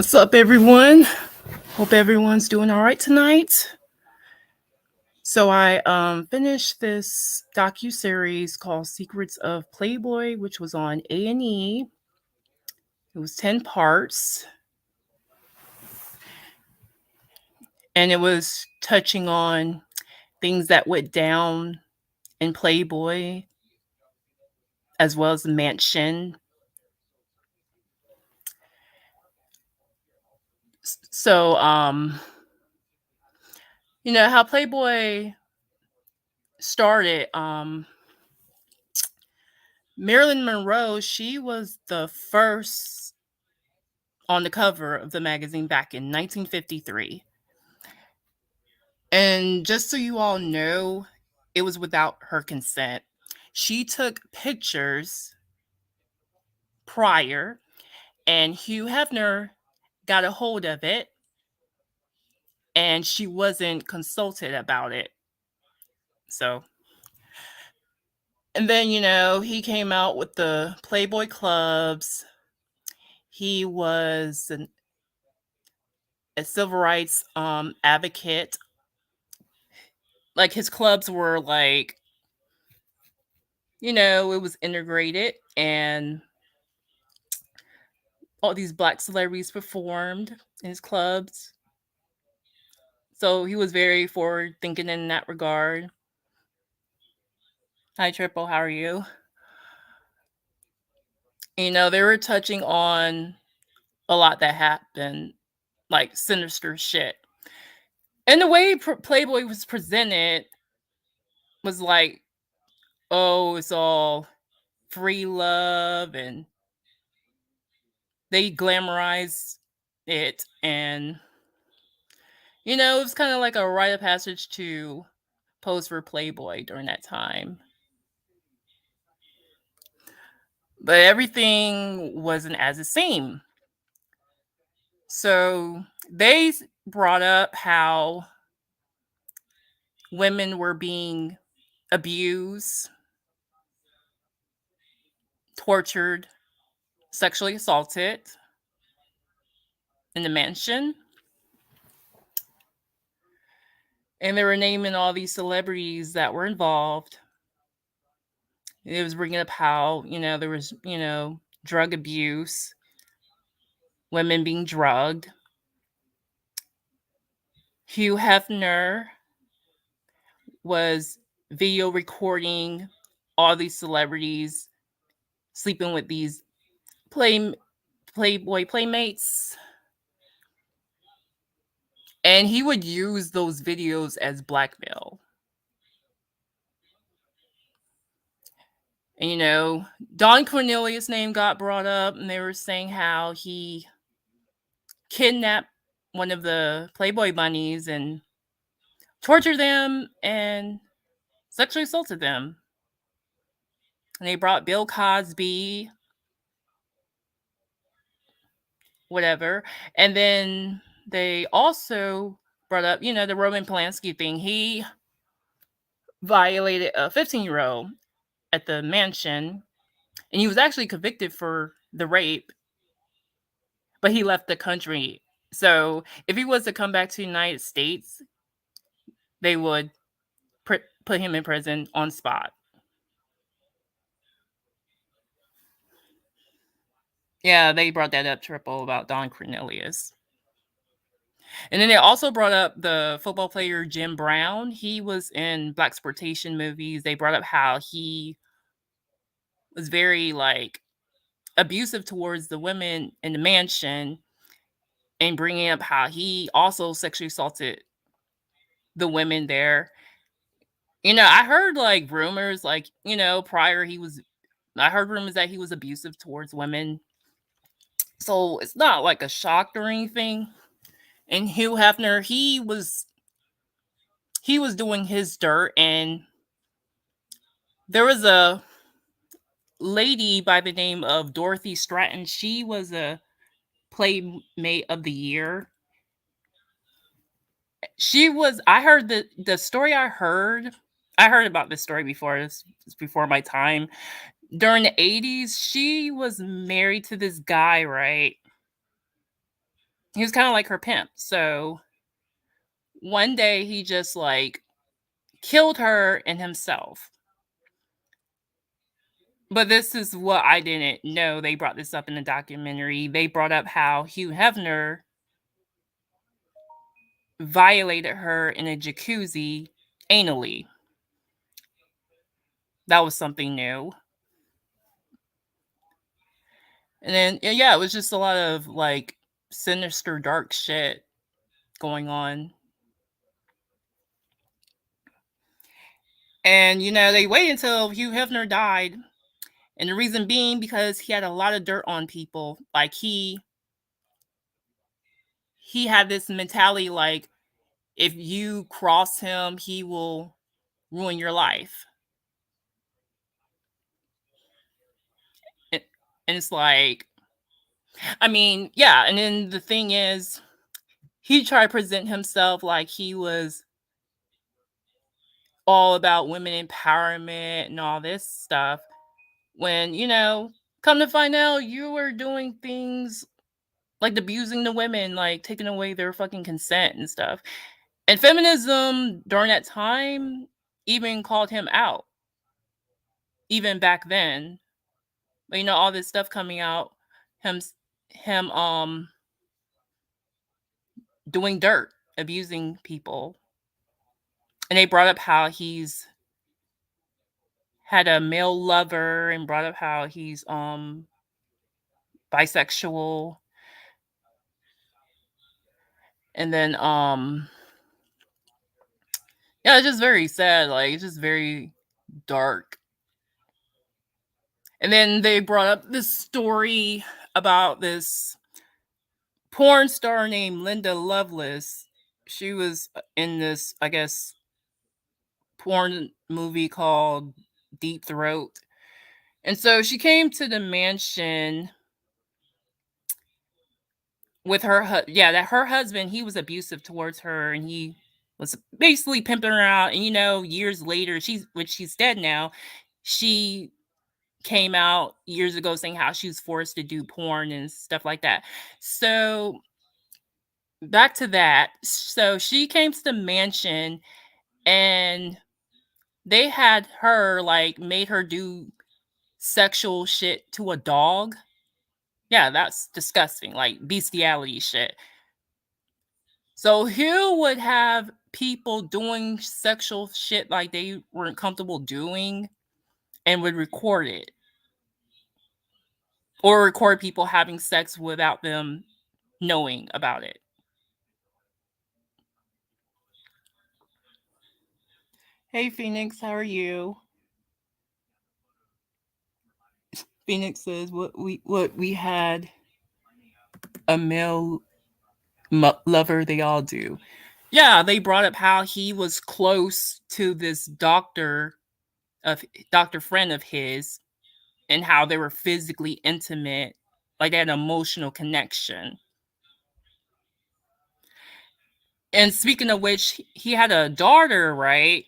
What's up, everyone? Hope everyone's doing all right tonight. So I finished this docuseries called Secrets of Playboy, which was on A&E. It was 10 parts. And it was touching on things that went down in Playboy, as well as the mansion. So, how Playboy started, Marilyn Monroe, she was the first on the cover of the magazine back in 1953. And just so you all know, it was without her consent. She took pictures prior, and Hugh Hefner got a hold of it, and she wasn't consulted about it. So, and then, he came out with the Playboy clubs. He was a civil rights advocate. Like, his clubs were like, it was integrated, and all these black celebrities performed in his clubs. So he was very forward thinking in that regard. Hi, Triple, how are you? They were touching on a lot that happened, like sinister shit. And the way Playboy was presented was like, oh, it's all free love, and they glamorized it, and it was kind of like a rite of passage to pose for Playboy during that time. But everything wasn't as it seemed. So they brought up how women were being abused, tortured, sexually assaulted in the mansion. And they were naming all these celebrities that were involved. It was bringing up how, there was, drug abuse, women being drugged. Hugh Hefner was video recording all these celebrities sleeping with these Playboy playmates. And he would use those videos as blackmail. And, Don Cornelius' name got brought up, and they were saying how he kidnapped one of the Playboy bunnies and tortured them and sexually assaulted them. And they brought Bill Cosby, whatever. And then they also brought up, the Roman Polanski thing. He violated a 15-year-old at the mansion, and he was actually convicted for the rape, but he left the country. So if he was to come back to the United States, they would put him in prison on spot. Yeah, they brought that up, Triple, about Don Cornelius. And then they also brought up the football player Jim Brown. He was in blaxploitation movies. They brought up how he was very, abusive towards the women in the mansion, and bringing up how he also sexually assaulted the women there. I heard, rumors, prior I heard rumors that he was abusive towards women. So it's not like a shock or anything. And Hugh Hefner, he was doing his dirt, and there was a lady by the name of Dorothy Stratton. She was a Playmate of the Year. I heard the story I heard about this story before. This was before my time. During the 80s, she was married to this guy, right? he was kind of like her pimp. So one day he just like killed her and himself. But this is what I didn't know. They brought this up in the documentary. They brought up how Hugh Hefner violated her in a jacuzzi anally. That was something new. And then, yeah, it was just a lot of like sinister, dark shit going on. And, they waited until Hugh Hefner died. And the reason being because he had a lot of dirt on people. Like he had this mentality like if you cross him, he will ruin your life. And it's like, I mean, yeah. And then the thing is, he tried to present himself like he was all about women empowerment and all this stuff. When, come to find out, you were doing things like abusing the women, like taking away their fucking consent and stuff. And feminism during that time even called him out, even back then. But all this stuff coming out, him doing dirt, abusing people. And they brought up how he's had a male lover and brought up how he's bisexual. And then yeah, it's just very sad. Like, it's just very dark. And then they brought up this story about this porn star named Linda Lovelace. She was in this, I guess, porn movie called Deep Throat. And so she came to the mansion with that her husband, he was abusive towards her, and he was basically pimping her out. And years later, she's dead now. She came out years ago saying how she was forced to do porn and stuff like that. So back to that. So she came to the mansion, and they had her like made her do sexual shit to a dog. Yeah, that's disgusting, like bestiality shit. So who would have people doing sexual shit like they weren't comfortable doing and would record it? Or record people having sex without them knowing about it? Hey Phoenix, how are you? Phoenix says what we had a male lover, they all do. Yeah, they brought up how he was close to this doctor friend of his, and how they were physically intimate, like they had an emotional connection. And speaking of which, he had a daughter, right?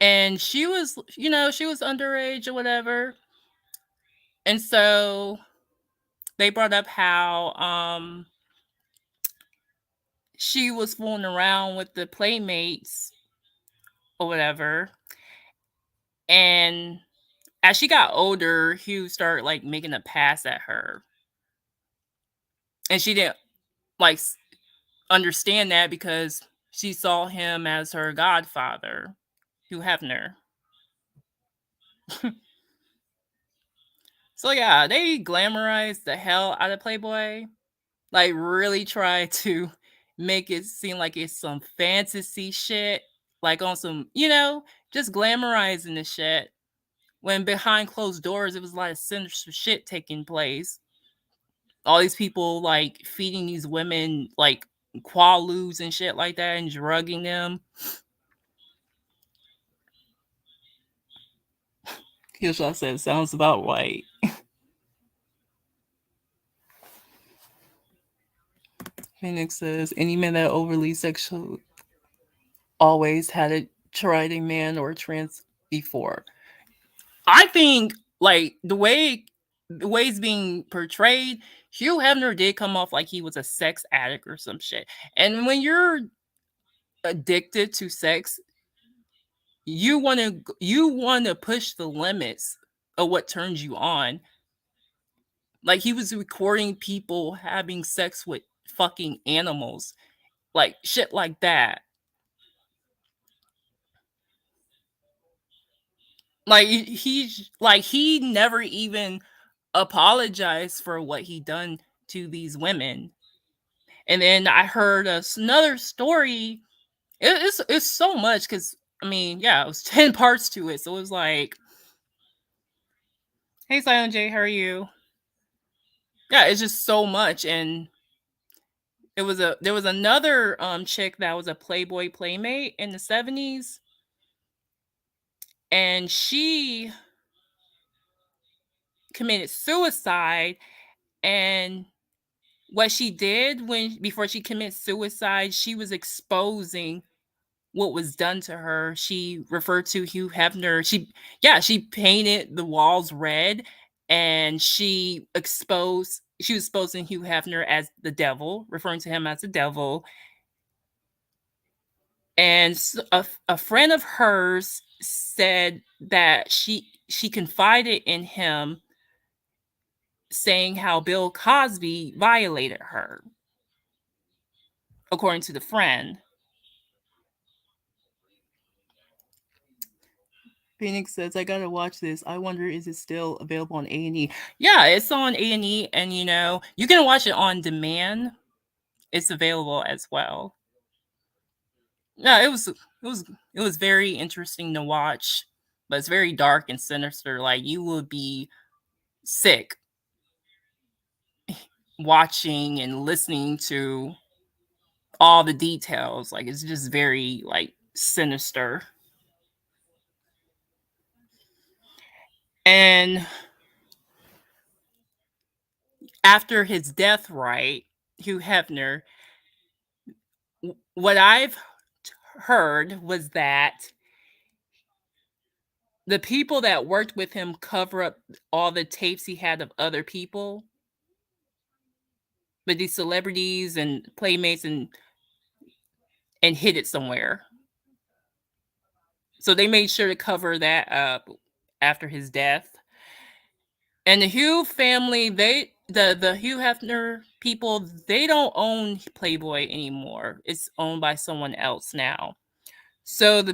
And she was, she was underage or whatever. And so they brought up how she was fooling around with the playmates or whatever. And as she got older, Hugh started like making a pass at her. And she didn't like understand that because she saw him as her godfather, Hugh Hefner. So yeah, they glamorized the hell out of Playboy. Like really try to make it seem like it's some fantasy shit. Like on some, just glamorizing the shit. When behind closed doors, it was a lot of sinister shit taking place. All these people like feeding these women like quaaludes and shit like that and drugging them. Killshot said, sounds about right. Phoenix says, any man that overly sexual always had a tried a man or a trans before. I think like the way the way it's being portrayed, Hugh Hefner did come off like he was a sex addict or some shit. And when you're addicted to sex, you want to push the limits of what turns you on. Like he was recording people having sex with fucking animals, like shit like that. Like he never even apologized for what he done to these women. And then I heard another story. It's so much because I mean, yeah, it was 10 parts to it, so it was like, "Hey, Silent J, how are you?" Yeah, it's just so much, and there was another chick that was a Playboy playmate in the 70s, and she committed suicide. And what she did when before she committed suicide, she was exposing what was done to her. She referred to Hugh Hefner. She painted the walls red, and she was exposing Hugh Hefner as the devil, referring to him as the devil. And a friend of hers said that she confided in him, saying how Bill Cosby violated her, according to the friend. Phoenix says, "I gotta watch this. I wonder, is it still available on A&E?" Yeah, it's on A&E, and you can watch it on demand. It's available as well. Yeah, it was very interesting to watch, but it's very dark and sinister. Like you would be sick watching and listening to all the details. Like it's just very like sinister. And after his death, right, Hugh Hefner, what I've heard was that the people that worked with him cover up all the tapes he had of other people, with these celebrities and playmates, and hid it somewhere. So they made sure to cover that up after his death. And the Hugh family, the Hugh Hefner people, they don't own Playboy anymore. It's owned by someone else now. So the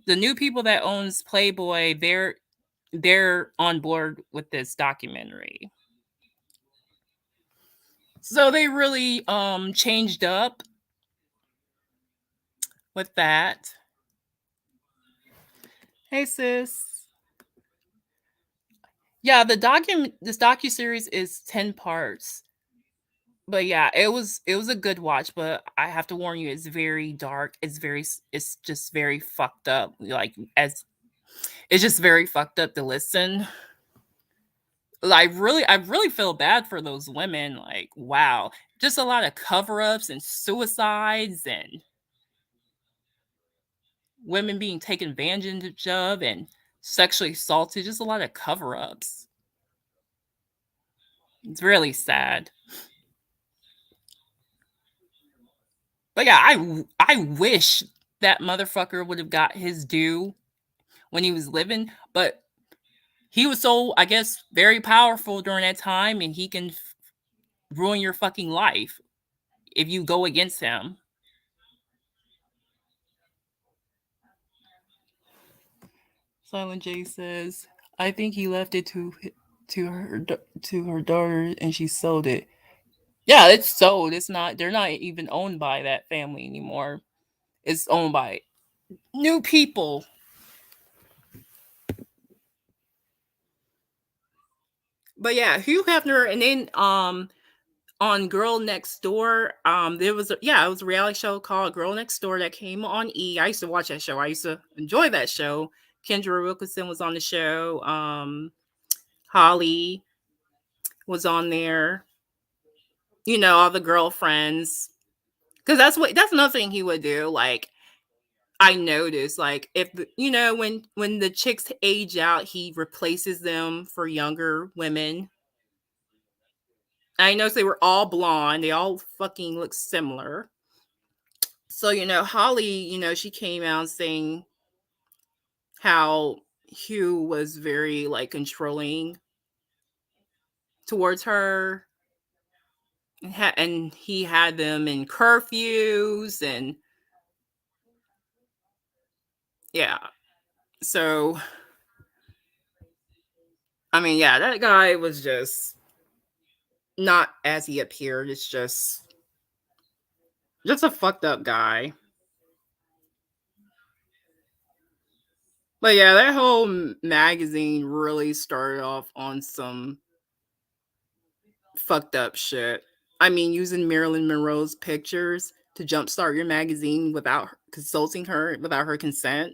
new people that owns Playboy, they're on board with this documentary. So they really changed up with that. Hey sis. Yeah, this docuseries is 10 parts. But yeah, it was a good watch, but I have to warn you, it's very dark. It's just very fucked up. Like as it's just very fucked up to listen. Like I really feel bad for those women. Like, wow. Just a lot of cover-ups and suicides and women being taken advantage of and sexually assaulted. Just a lot of cover-ups. It's really sad. But yeah, I wish that motherfucker would have got his due when he was living, but he was so, I guess, very powerful during that time, and he can ruin your fucking life if you go against him. Silent J says, "I think he left it to her daughter, and she sold it." Yeah, it's sold. It's not. They're not even owned by that family anymore. It's owned by new people. But yeah, Hugh Hefner, and then on Girl Next Door, there was it was a reality show called Girl Next Door that came on E. I used to watch that show. I used to enjoy that show. Kendra Wilkinson was on the show. Holly was on there. All the girlfriends. Because that's another thing he would do. Like I noticed, like if when the chicks age out, he replaces them for younger women. I noticed they were all blonde. They all fucking look similar. So, Holly, she came out saying how Hugh was very like controlling towards her, and he had them in curfews, and yeah. So, I mean, yeah, that guy was just not as he appeared. It's just a fucked up guy. But yeah, that whole magazine really started off on some fucked up shit. I mean, using Marilyn Monroe's pictures to jumpstart your magazine without consulting her, without her consent.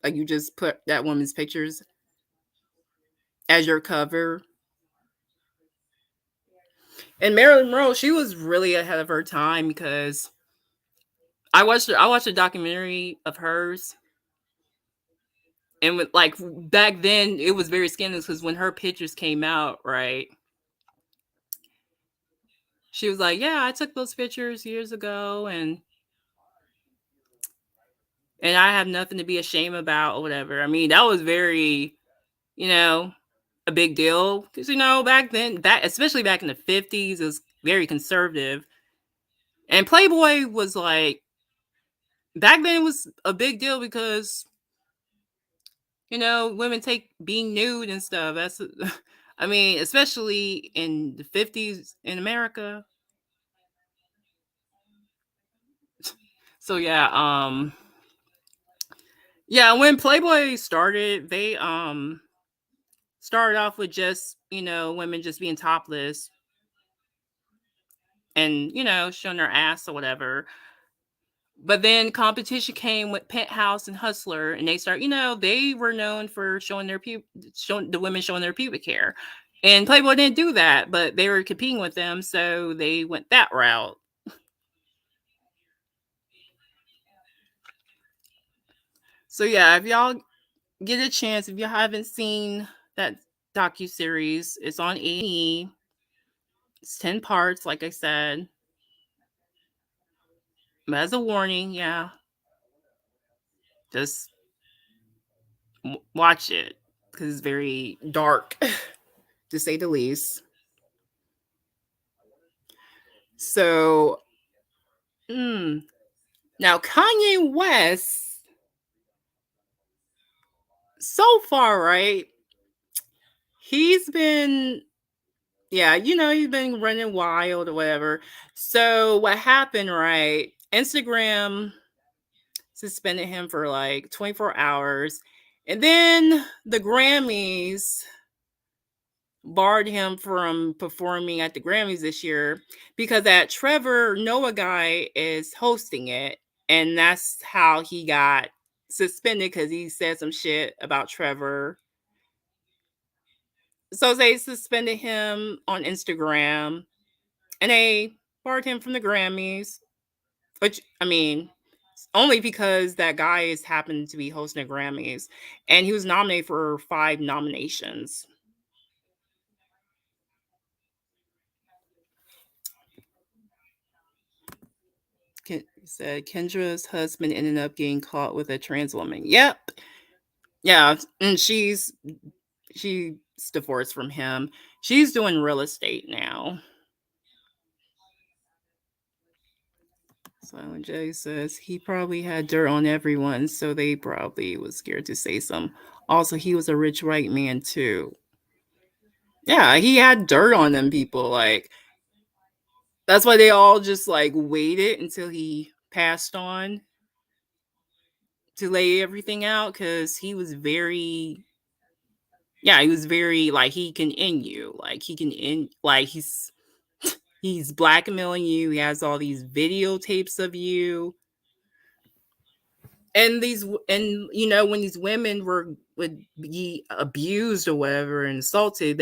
Like, you just put that woman's pictures as your cover. And Marilyn Monroe, she was really ahead of her time, because I watched a documentary of hers, and with, like, back then it was very scandalous, because when her pictures came out, right, she was like, "Yeah, I took those pictures years ago, and I have nothing to be ashamed about," or whatever. I mean, that was very, you know, a big deal, because back then, especially back in the 50s, it was very conservative, and Playboy was like, back then it was a big deal, because women take being nude and stuff. That's, I mean, especially in the 50s in America. So yeah, yeah, when Playboy started, they started off with just, women just being topless, and, showing their ass or whatever. But then competition came with Penthouse and Hustler, and they were known for showing the women showing their pubic hair. And Playboy didn't do that, but they were competing with them, so they went that route. So yeah, if y'all get a chance, if you haven't seen that docuseries, it's on A&E. It's 10 parts, like I said. But as a warning, yeah, just watch it, because it's very dark, to say the least. So, now Kanye West, so far, right? He's been, yeah, he's been running wild or whatever. So what happened, right? Instagram suspended him for like 24 hours. And then the Grammys barred him from performing at the Grammys this year, because that Trevor Noah guy is hosting it. And that's how he got suspended, because he said some shit about Trevor. So they suspended him on Instagram, and they barred him from the Grammys, which, I mean, only because that guy is happened to be hosting the Grammys, and he was nominated for 5 nominations. He said Kendra's husband ended up getting caught with a trans woman. Yep. Yeah, and she's divorced from him. She's doing real estate now. Silent J says he probably had dirt on everyone, so they probably was scared to say some. Also, he was a rich white man too. Yeah, he had dirt on them people. Like, that's why they all just like waited until he passed on to lay everything out, because he was very, yeah, he was very, like, he can end you. Like, he can end, like, he's blackmailing you. He has all these videotapes of you. And when these women would be abused or whatever and assaulted,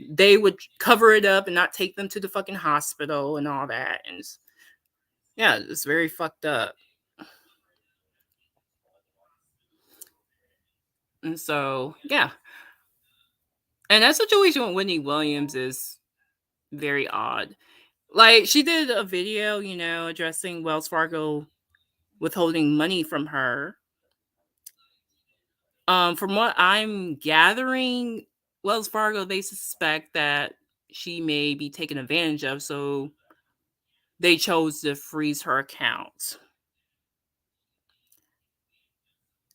they would cover it up and not take them to the fucking hospital and all that. And yeah, it's very fucked up. And so, yeah. And that situation with Whitney Williams is Very odd. Like, she did a video, addressing Wells Fargo withholding money from her. From what I'm gathering, Wells Fargo, they suspect that she may be taken advantage of, so they chose to freeze her account.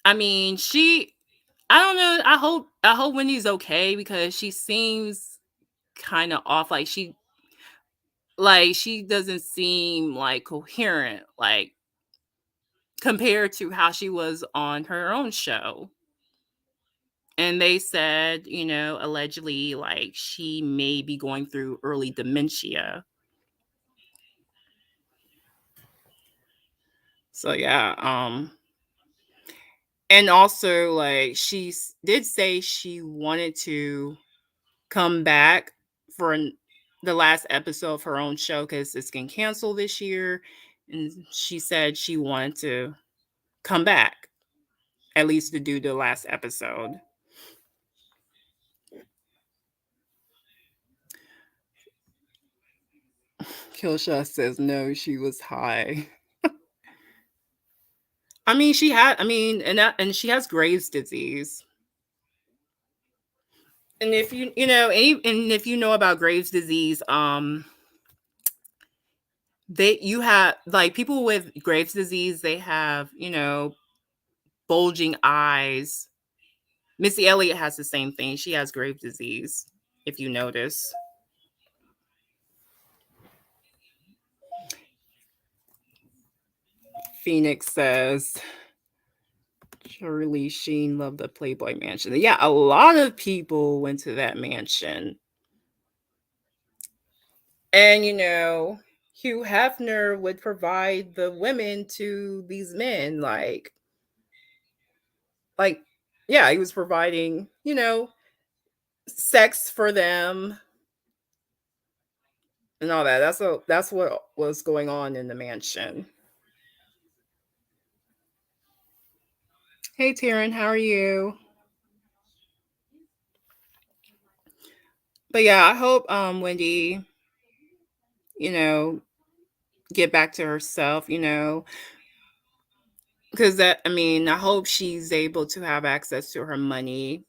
I mean, I don't know. I hope Wendy's okay because she seems kind of off. Like she doesn't seem like coherent, like compared to how she was on her own show. And they said, allegedly, like she may be going through early dementia. So yeah, and also like did say she wanted to come back for the last episode of her own show because it's getting canceled this year, and she said she wanted to come back at least to do the last episode. Kilsha says no, she was high. I mean, and she has Graves' disease. And if and if you know about Graves' disease, you have like people with Graves' disease, they have, bulging eyes. Missy Elliott has the same thing. She has Graves' disease, if you notice. Phoenix says Charlie Sheen loved the Playboy mansion. Yeah, a lot of people went to that mansion. And Hugh Hefner would provide the women to these men, like yeah, he was providing, sex for them and all that. That's what was going on in the mansion. Hey Taryn, how are you? But yeah, I hope Wendy, you know, get back to herself, because I hope she's able to have access to her money.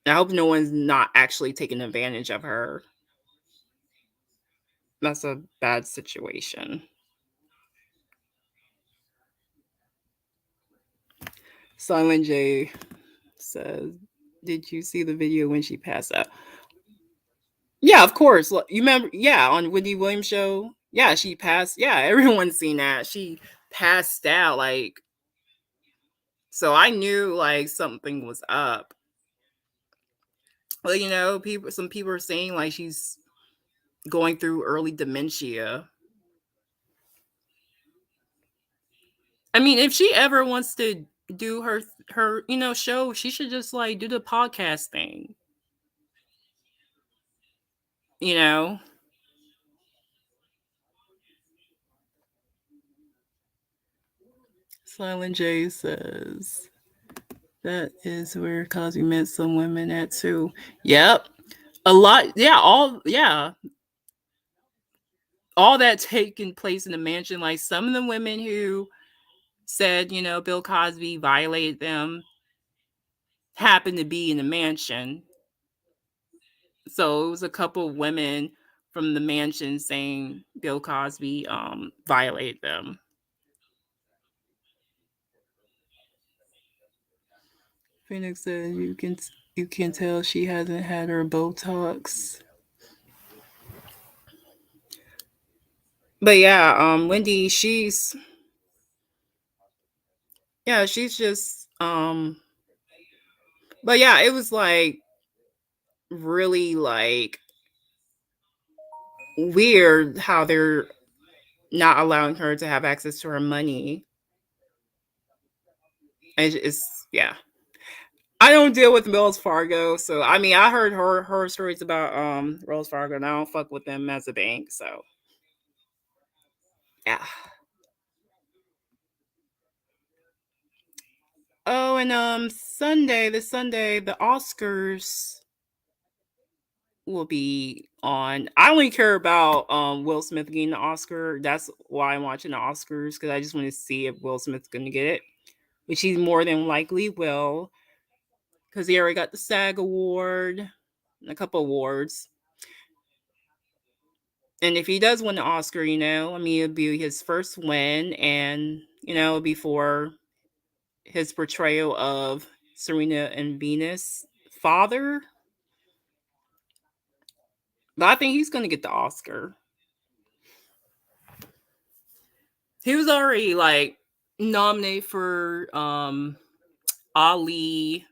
I hope no one's not actually taking advantage of her. That's a bad situation. Silent J says, "Did you see the video when she passed out?" Yeah, of course. You remember? Yeah, on Wendy Williams show. Yeah, she passed. Yeah, everyone's seen that. She passed out. So I knew like something was up. Well, some people are saying like she's going through early dementia. I mean, if she ever wants to do her show, she should just like do the podcast thing. You know, Silent J says that is where Cosby met some women at too. Yep, a lot. Yeah, all that taking place in the mansion. Like some of the women who said Bill Cosby violated them happened to be in the mansion. So it was a couple of women from the mansion saying Bill Cosby violated them. Phoenix said you can tell she hasn't had her Botox. But yeah, Wendy, she's just but yeah, it was like really like weird how they're not allowing her to have access to her money. It's yeah. I don't deal with Wells Fargo, so I mean I heard her stories about Wells Fargo and I don't fuck with them as a bank, so yeah. Oh, and Sunday, the Oscars. will be on. I only care about Will Smith getting the Oscar. That's why I'm watching the Oscars, because I just want to see if Will Smith's going to get it, which he more than likely will, because he already got the SAG award and a couple awards. And if he does win the Oscar, I mean, it'll be his first win, and before his portrayal of Serena and Venus' father. But I think he's going to get the Oscar. He was already like nominated for Ali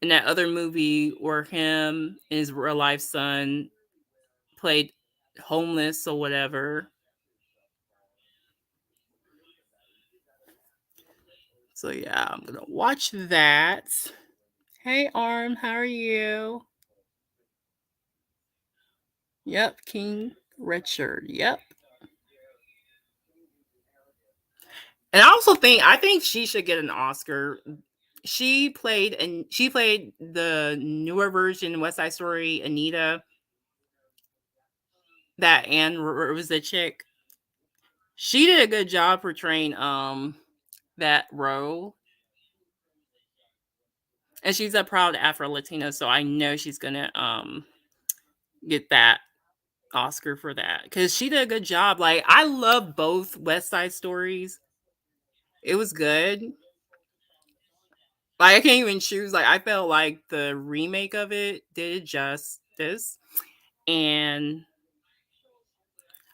in that other movie where him and his real life son played homeless or whatever. So yeah, I'm gonna watch that. Hey Arm, how are you? Yep, King Richard. Yep. And I think she should get an Oscar. She played the newer version West Side Story, Anita, that Anne was the chick. She did a good job portraying that role. And she's a proud Afro Latina, so I know she's gonna get that Oscar for that. Cause she did a good job. Like, I love both West Side Stories. It was good. Like, I can't even choose. Like, I felt like the remake of it did justice. And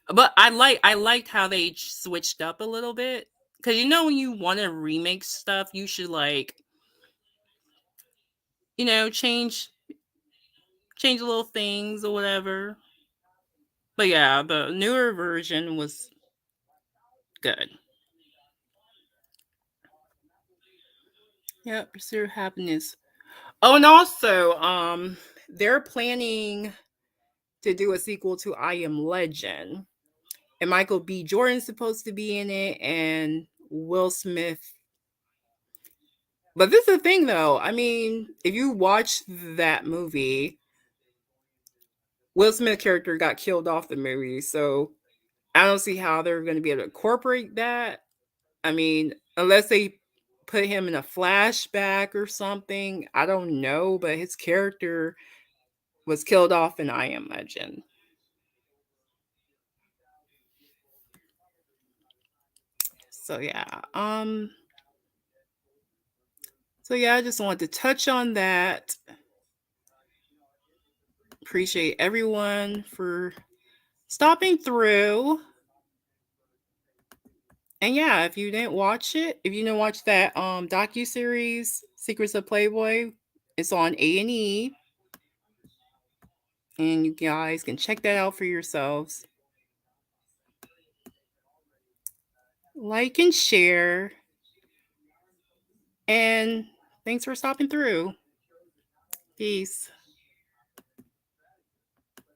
but I liked how they switched up a little bit. Cause when you want to remake stuff, you should like, change little things or whatever. But yeah, the newer version was good. Yeah, Pursue Happiness. Oh, and also, they're planning to do a sequel to I Am Legend. And Michael B. Jordan's supposed to be in it, and Will Smith. But this is the thing, though. I mean, if you watch that movie, Will Smith character got killed off the movie, so I don't see how they're going to be able to incorporate that. I mean, unless they put him in a flashback or something, I don't know. But his character was killed off in I Am Legend. So yeah, I just wanted to touch on that. Appreciate everyone for stopping through. And yeah, if you didn't watch it, if you didn't watch that docuseries Secrets of Playboy, it's on A&E, and you guys can check that out for yourselves. Like and share. And thanks for stopping through. Peace.